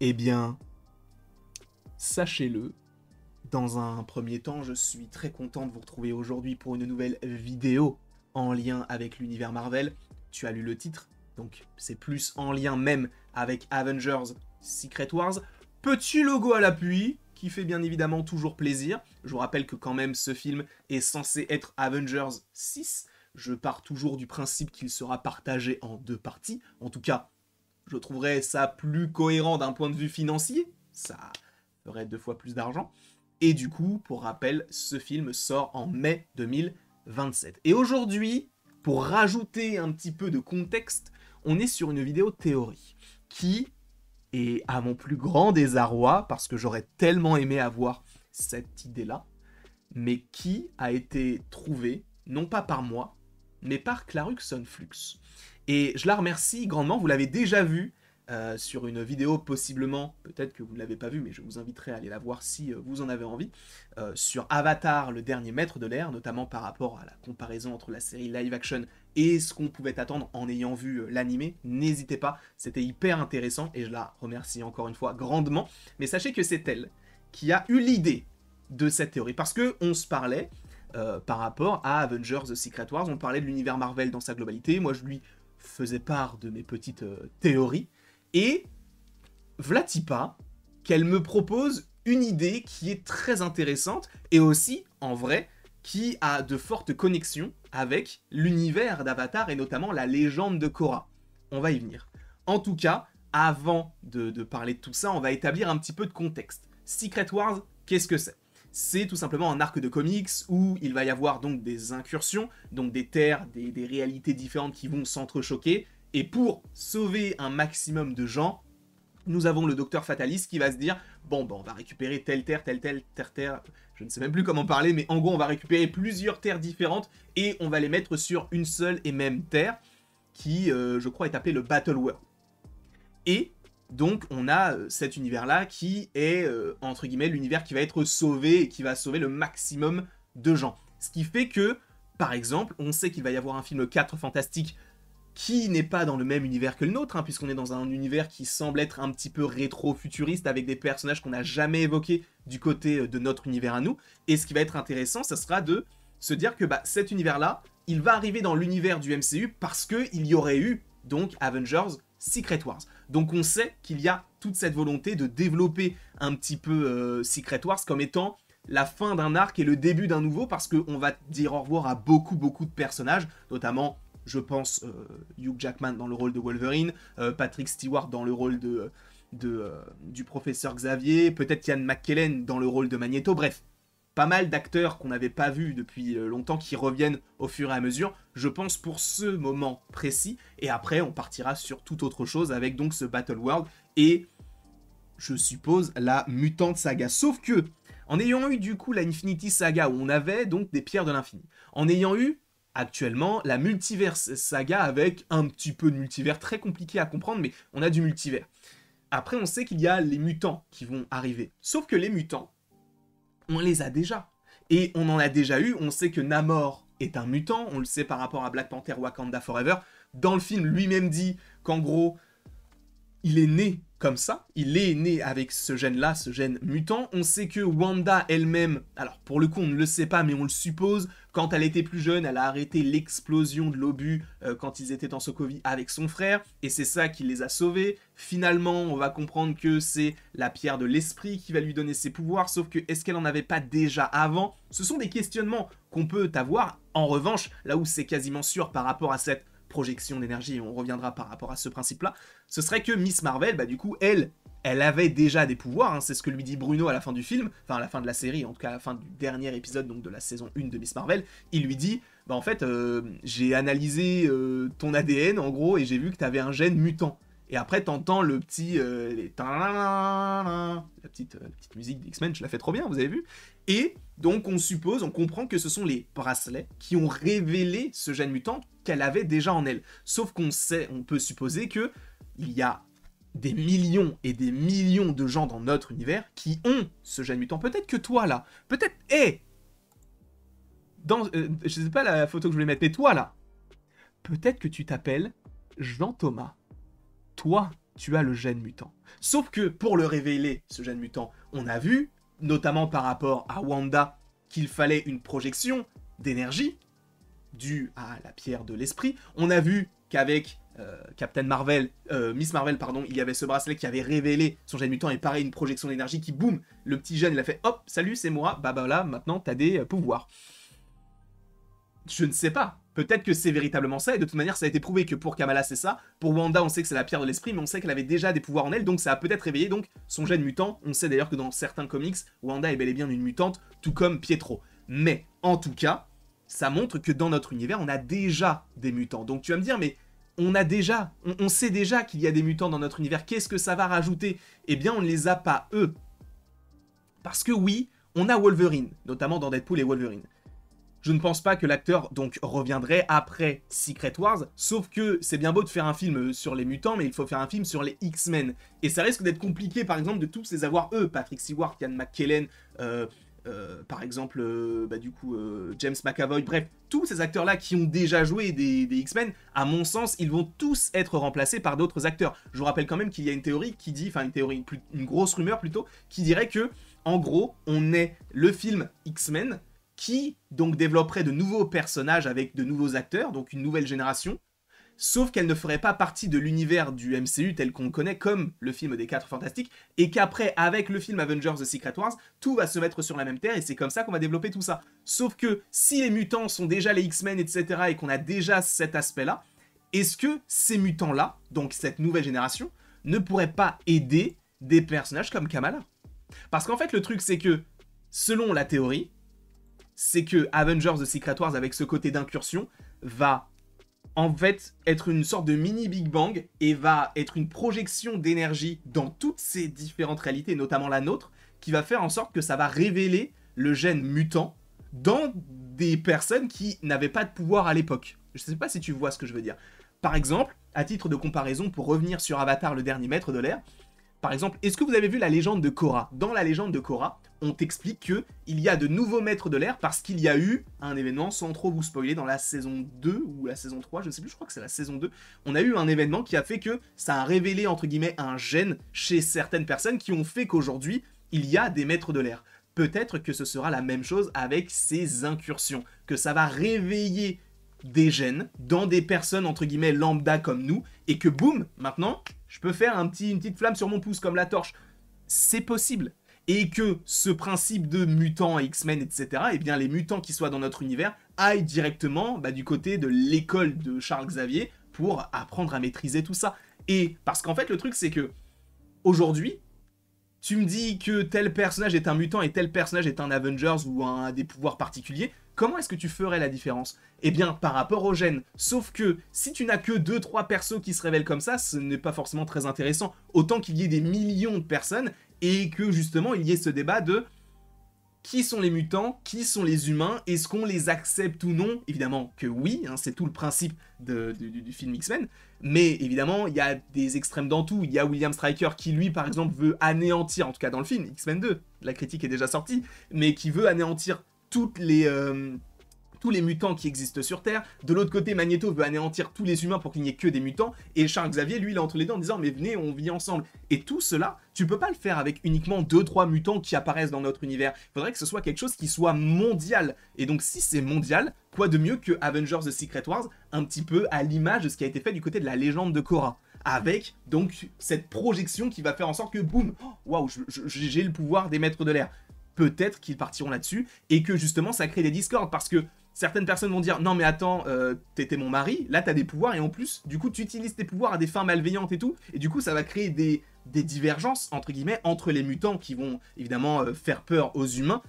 Eh bien, sachez-le, dans un premier temps, je suis très content de vous retrouver aujourd'hui pour une nouvelle vidéo en lien avec l'univers Marvel. Tu as lu le titre, donc c'est plus en lien même avec Avengers Secret Wars. Petit logo à l'appui, qui fait bien évidemment toujours plaisir. Je vous rappelle que quand même ce film est censé être Avengers 6. Je pars toujours du principe qu'il sera partagé en deux parties. En tout cas, je trouverais ça plus cohérent d'un point de vue financier. Ça ferait 2 fois plus d'argent. Et du coup, pour rappel, ce film sort en mai 2027. Et aujourd'hui, pour rajouter un petit peu de contexte, on est sur une vidéo théorie qui est à mon plus grand désarroi, parce que j'aurais tellement aimé avoir cette idée-là, mais qui a été trouvée, non pas par moi, mais par Clarkson Flux. Et je la remercie grandement, vous l'avez déjà vu sur une vidéo possiblement, peut-être que vous ne l'avez pas vue, mais je vous inviterai à aller la voir si vous en avez envie, sur Avatar, le dernier maître de l'air, notamment par rapport à la comparaison entre la série live action et ce qu'on pouvait attendre en ayant vu l'animé. N'hésitez pas, c'était hyper intéressant et je la remercie encore une fois grandement. Mais sachez que c'est elle qui a eu l'idée de cette théorie, parce que on se parlait par rapport à Avengers The Secret Wars, on parlait de l'univers Marvel dans sa globalité, moi je lui faisais part de mes petites théories, et Vlatipa, qu'elle me propose une idée qui est très intéressante, et aussi, en vrai, qui a de fortes connexions avec l'univers d'Avatar, et notamment la légende de Korra. On va y venir. En tout cas, avant de parler de tout ça, on va établir un petit peu de contexte. Secret Wars, qu'est-ce que c'est ? C'est tout simplement un arc de comics où il va y avoir donc des incursions, donc des terres, des réalités différentes qui vont s'entrechoquer, et pour sauver un maximum de gens, nous avons le Docteur Fatalis qui va se dire « Bon, on va récupérer telle terre, je ne sais même plus comment parler, mais en gros, on va récupérer plusieurs terres différentes, et on va les mettre sur une seule et même terre, qui, je crois, est appelée le Battle World. » Et donc, on a cet univers-là qui est, entre guillemets, l'univers qui va être sauvé et qui va sauver le maximum de gens. Ce qui fait que, par exemple, on sait qu'il va y avoir un film 4 fantastique qui n'est pas dans le même univers que le nôtre, hein, puisqu'on est dans un univers qui semble être un petit peu rétro-futuriste, avec des personnages qu'on n'a jamais évoqués du côté de notre univers à nous. Et ce qui va être intéressant, ça sera de se dire que cet univers-là, il va arriver dans l'univers du MCU parce qu'il y aurait eu, donc, Avengers Secret Wars. Donc on sait qu'il y a toute cette volonté de développer un petit peu Secret Wars comme étant la fin d'un arc et le début d'un nouveau, parce qu'on va dire au revoir à beaucoup de personnages, notamment, je pense, Hugh Jackman dans le rôle de Wolverine, Patrick Stewart dans le rôle du professeur Xavier, peut-être Ian McKellen dans le rôle de Magneto, bref. Pas mal d'acteurs qu'on n'avait pas vus depuis longtemps qui reviennent au fur et à mesure, je pense, pour ce moment précis, et après on partira sur toute autre chose avec donc ce Battle World et, je suppose, la Mutant Saga. Sauf que, en ayant eu du coup la Infinity Saga où on avait donc des pierres de l'infini, en ayant eu actuellement la Multiverse Saga avec un petit peu de multivers, très compliqué à comprendre, mais on a du multivers. Après on sait qu'il y a les mutants qui vont arriver, sauf que les mutants, on les a déjà. Et on en a déjà eu, on sait que Namor est un mutant, on le sait par rapport à Black Panther Wakanda Forever. Dans le film, lui-même dit qu'en gros, il est né comme ça, il est né avec ce gène-là, ce gène mutant. On sait que Wanda elle-même, alors pour le coup on ne le sait pas mais on le suppose, quand elle était plus jeune, elle a arrêté l'explosion de l'obus quand ils étaient en Sokovie avec son frère, et c'est ça qui les a sauvés. Finalement, on va comprendre que c'est la pierre de l'esprit qui va lui donner ses pouvoirs, sauf que est-ce qu'elle en avait pas déjà avant ? Ce sont des questionnements qu'on peut avoir. En revanche, là où c'est quasiment sûr par rapport à cette projection d'énergie, et on reviendra par rapport à ce principe-là, ce serait que Miss Marvel, du coup, elle avait déjà des pouvoirs, hein, c'est ce que lui dit Bruno à la fin du film, enfin à la fin de la série, en tout cas à la fin du dernier épisode donc de la saison 1 de Miss Marvel, il lui dit, en fait, j'ai analysé ton ADN en gros, et j'ai vu que t'avais un gène mutant. Et après, t'entends le petit... la petite musique d'X-Men, je la fais trop bien, vous avez vu ? Et donc, on suppose, on comprend que ce sont les bracelets qui ont révélé ce gène mutant qu'elle avait déjà en elle. Sauf qu'on sait, on peut supposer que il y a des millions et des millions de gens dans notre univers qui ont ce gène mutant. Peut-être que toi, là, peut-être... je sais pas la photo que je voulais mettre, mais toi, là, peut-être que tu t'appelles Jean Thomas. Toi tu as le gène mutant. Sauf que pour le révéler, ce gène mutant, on a vu, notamment par rapport à Wanda, qu'il fallait une projection d'énergie due à la pierre de l'esprit. On a vu qu'avec Captain Marvel, Miss Marvel, pardon, il y avait ce bracelet qui avait révélé son gène mutant, et pareil, une projection d'énergie qui, boum, le petit jeune, il a fait « Hop, salut, c'est moi, bah là, maintenant, t'as des pouvoirs. » Je ne sais pas. Peut-être que c'est véritablement ça, et de toute manière, ça a été prouvé que pour Kamala, c'est ça. Pour Wanda, on sait que c'est la pierre de l'esprit, mais on sait qu'elle avait déjà des pouvoirs en elle, donc ça a peut-être réveillé donc son gène mutant. On sait d'ailleurs que dans certains comics, Wanda est bel et bien une mutante, tout comme Pietro. Mais, en tout cas, ça montre que dans notre univers, on a déjà des mutants. Donc tu vas me dire, mais on sait déjà qu'il y a des mutants dans notre univers, qu'est-ce que ça va rajouter? Eh bien, on ne les a pas, eux. Parce que oui, on a Wolverine, notamment dans Deadpool et Wolverine. Je ne pense pas que l'acteur donc reviendrait après Secret Wars, sauf que c'est bien beau de faire un film sur les mutants, mais il faut faire un film sur les X-Men. Et ça risque d'être compliqué, par exemple, de tous les avoir eux, Patrick Stewart, Ian McKellen, par exemple, James McAvoy, bref, tous ces acteurs-là qui ont déjà joué des X-Men, à mon sens, ils vont tous être remplacés par d'autres acteurs. Je vous rappelle quand même qu'il y a une théorie qui dit, enfin une grosse rumeur plutôt, qui dirait que, en gros, on est le film X-Men, qui donc développerait de nouveaux personnages avec de nouveaux acteurs, donc une nouvelle génération, sauf qu'elle ne ferait pas partie de l'univers du MCU tel qu'on le connaît, comme le film des 4 Fantastiques, et qu'après, avec le film Avengers The Secret Wars, tout va se mettre sur la même terre, et c'est comme ça qu'on va développer tout ça. Sauf que, si les mutants sont déjà les X-Men, etc., et qu'on a déjà cet aspect-là, est-ce que ces mutants-là, donc cette nouvelle génération, ne pourraient pas aider des personnages comme Kamala? Parce qu'en fait, le truc, c'est que, selon la théorie, c'est que Avengers The Secret Wars, avec ce côté d'incursion, va en fait être une sorte de mini Big Bang et va être une projection d'énergie dans toutes ces différentes réalités, notamment la nôtre, qui va faire en sorte que ça va révéler le gène mutant dans des personnes qui n'avaient pas de pouvoir à l'époque. Je sais pas si tu vois ce que je veux dire. Par exemple, à titre de comparaison, pour revenir sur Avatar, le dernier maître de l'air, par exemple, est-ce que vous avez vu la légende de Korra? Dans la légende de Korra, on t'explique qu'il y a de nouveaux maîtres de l'air parce qu'il y a eu un événement, sans trop vous spoiler, dans la saison 2 ou la saison 3, je sais plus, je crois que c'est la saison 2, on a eu un événement qui a fait que ça a révélé, entre guillemets, un gène chez certaines personnes qui ont fait qu'aujourd'hui, il y a des maîtres de l'air. Peut-être que ce sera la même chose avec ces incursions, que ça va réveiller des gènes dans des personnes, entre guillemets, lambda comme nous, et que boum, maintenant, je peux faire une petite flamme sur mon pouce comme la torche. C'est possible. Et que ce principe de mutants, X-Men, etc., eh bien les mutants qui soient dans notre univers aillent directement du côté de l'école de Charles Xavier pour apprendre à maîtriser tout ça. Et parce qu'en fait, le truc, c'est que aujourd'hui, tu me dis que tel personnage est un mutant et tel personnage est un Avengers ou un des pouvoirs particuliers, comment est-ce que tu ferais la différence? Eh bien, par rapport au gène. Sauf que, si tu n'as que 2-3 persos qui se révèlent comme ça, ce n'est pas forcément très intéressant. Autant qu'il y ait des millions de personnes, et que, justement, il y ait ce débat de qui sont les mutants, qui sont les humains, est-ce qu'on les accepte ou non? Évidemment que oui, hein, c'est tout le principe du film X-Men, mais évidemment, il y a des extrêmes dans tout. Il y a William Stryker qui, lui, par exemple, veut anéantir, en tout cas dans le film, X-Men 2, la critique est déjà sortie, mais qui veut anéantir tous les mutants qui existent sur Terre. De l'autre côté, Magneto veut anéantir tous les humains pour qu'il n'y ait que des mutants. Et Charles Xavier, lui, il est entre les deux en disant « Mais venez, on vit ensemble ». Et tout cela, tu peux pas le faire avec uniquement 2-3 mutants qui apparaissent dans notre univers. Il faudrait que ce soit quelque chose qui soit mondial. Et donc, si c'est mondial, quoi de mieux que Avengers The Secret Wars, un petit peu à l'image de ce qui a été fait du côté de la légende de Korra. Avec, donc, cette projection qui va faire en sorte que, boum, waouh, j'ai le pouvoir des maîtres de l'air. Peut-être qu'ils partiront là-dessus, et que justement, ça crée des discords, parce que certaines personnes vont dire « Non mais attends, t'étais mon mari, là t'as des pouvoirs et en plus, du coup tu utilises tes pouvoirs à des fins malveillantes et tout. » Et du coup ça va créer des divergences, entre guillemets, entre les mutants qui vont évidemment faire peur aux humains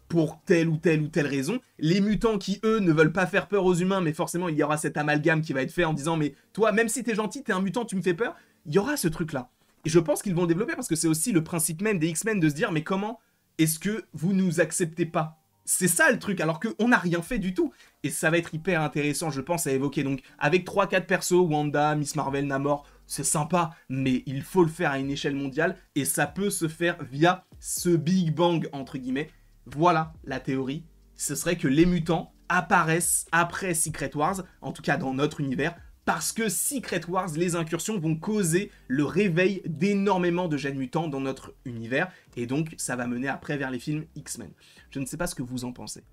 pour telle ou telle raison. Les mutants qui, eux, ne veulent pas faire peur aux humains, mais forcément il y aura cet amalgame qui va être fait en disant « Mais toi, même si t'es gentil, t'es un mutant, tu me fais peur. » Il y aura ce truc-là. Et je pense qu'ils vont le développer parce que c'est aussi le principe même des X-Men de se dire « Mais comment est-ce que vous nous acceptez pas ?» C'est ça le truc, alors qu'on n'a rien fait du tout. Et ça va être hyper intéressant, je pense, à évoquer. Donc, avec 3-4 persos, Wanda, Miss Marvel, Namor, c'est sympa, mais il faut le faire à une échelle mondiale, et ça peut se faire via ce Big Bang, entre guillemets. Voilà la théorie. Ce serait que les mutants apparaissent après Secret Wars, en tout cas dans notre univers, parce que Secret Wars, les incursions, vont causer le réveil d'énormément de gènes mutants dans notre univers, et donc ça va mener après vers les films X-Men. Je ne sais pas ce que vous en pensez.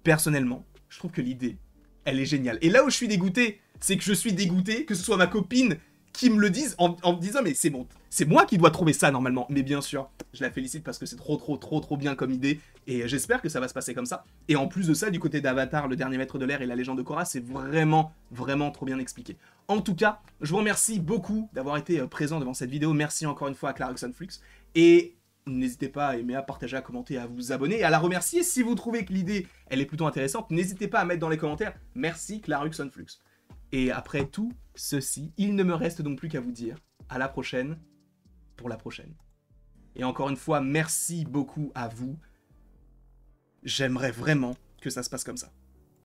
Personnellement, je trouve que l'idée, elle est géniale. Et là où je suis dégoûté, c'est que je suis dégoûté que ce soit ma copine qui me le dise en me disant mais c'est bon, c'est moi qui dois trouver ça normalement. Mais bien sûr, je la félicite parce que c'est trop bien comme idée et j'espère que ça va se passer comme ça. Et en plus de ça, du côté d'Avatar, le dernier maître de l'air et la légende de Korra, c'est vraiment trop bien expliqué. En tout cas, je vous remercie beaucoup d'avoir été présent devant cette vidéo. Merci encore une fois à Clarkson Flux et n'hésitez pas à aimer, à partager, à commenter, à vous abonner et à la remercier si vous trouvez que l'idée elle est plutôt intéressante. N'hésitez pas à mettre dans les commentaires merci Clarkson Flux. Et après tout ceci, il ne me reste donc plus qu'à vous dire à la prochaine pour la prochaine. Et encore une fois, merci beaucoup à vous. J'aimerais vraiment que ça se passe comme ça.